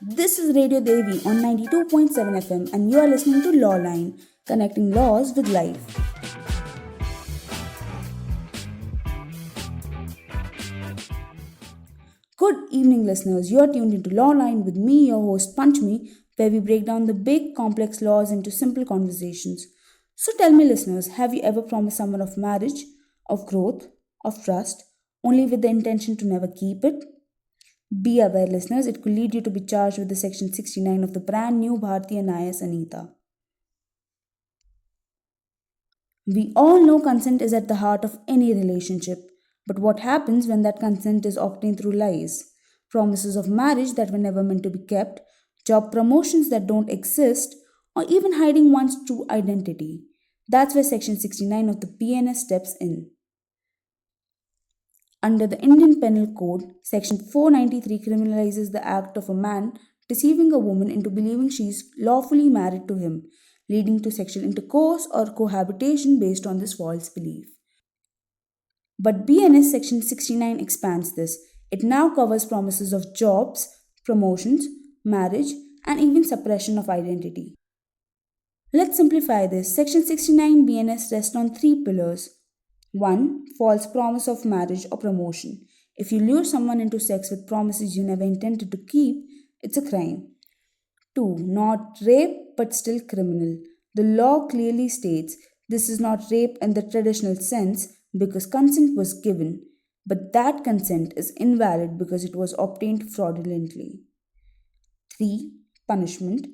This is Radio Devi on 92.7 FM, and you are listening to Lawline, connecting laws with life. Good evening, listeners. You are tuned into Lawline with me, your host Panchmi, where we break down the big, complex laws into simple conversations. So tell me, listeners, have you ever promised someone of marriage, of growth, of trust, only with the intention to never keep it? Be aware, listeners, it could lead you to be charged with the Section 69 of the brand new Bharatiya Nyaya Sanhita. We all know consent is at the heart of any relationship, but what happens when that consent is obtained through lies? Promises of marriage that were never meant to be kept, job promotions that don't exist, or even hiding one's true identity. That's where Section 69 of the BNS steps in. Under the Indian Penal Code, Section 493 criminalizes the act of a man deceiving a woman into believing she is lawfully married to him, leading to sexual intercourse or cohabitation based on this false belief. But BNS Section 69 expands this. It now covers promises of jobs, promotions, marriage, and even suppression of identity. Let's simplify this. Section 69 BNS rests on three pillars. 1. False promise of marriage or promotion. If you lure someone into sex with promises you never intended to keep, it's a crime. 2. Not rape but still criminal. The law clearly states this is not rape in the traditional sense because consent was given, but that consent is invalid because it was obtained fraudulently. 3. Punishment.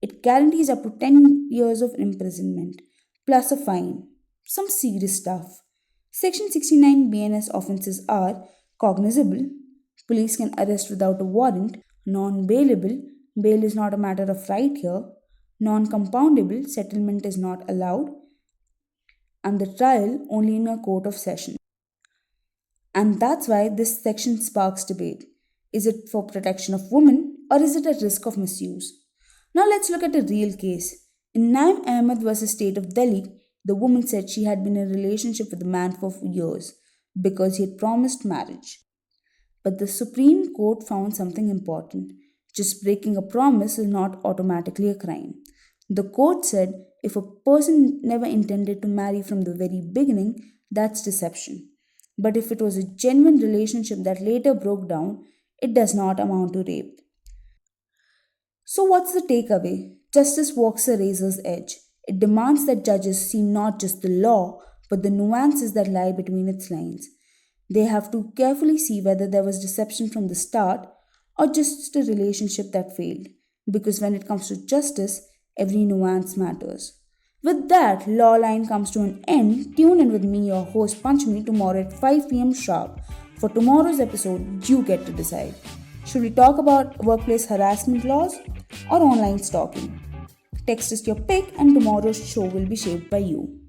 It guarantees up to 10 years of imprisonment plus a fine. Some serious stuff. Section 69 BNS offences are cognizable, police can arrest without a warrant, non bailable, bail is not a matter of right here, non compoundable, settlement is not allowed, and the trial only in a court of session. And that's why this section sparks debate. Is it for protection of women or is it a risk of misuse? Now let's look at a real case. In Naim Ahmed versus State of Delhi, the woman said she had been in a relationship with the man for years because he had promised marriage. But the Supreme Court found something important. Just breaking a promise is not automatically a crime. The court said if a person never intended to marry from the very beginning, that's deception. But if it was a genuine relationship that later broke down, it does not amount to rape. So, what's the takeaway? Justice walks a razor's edge. It demands that judges see not just the law, but the nuances that lie between its lines. They have to carefully see whether there was deception from the start or just a relationship that failed. Because when it comes to justice, every nuance matters. With that, Lawline comes to an end. Tune in with me, your host Panchmi, tomorrow at 5 pm sharp. For tomorrow's episode, you get to decide. Should we talk about workplace harassment laws or online stalking? Text us your pick, and tomorrow's show will be shaped by you.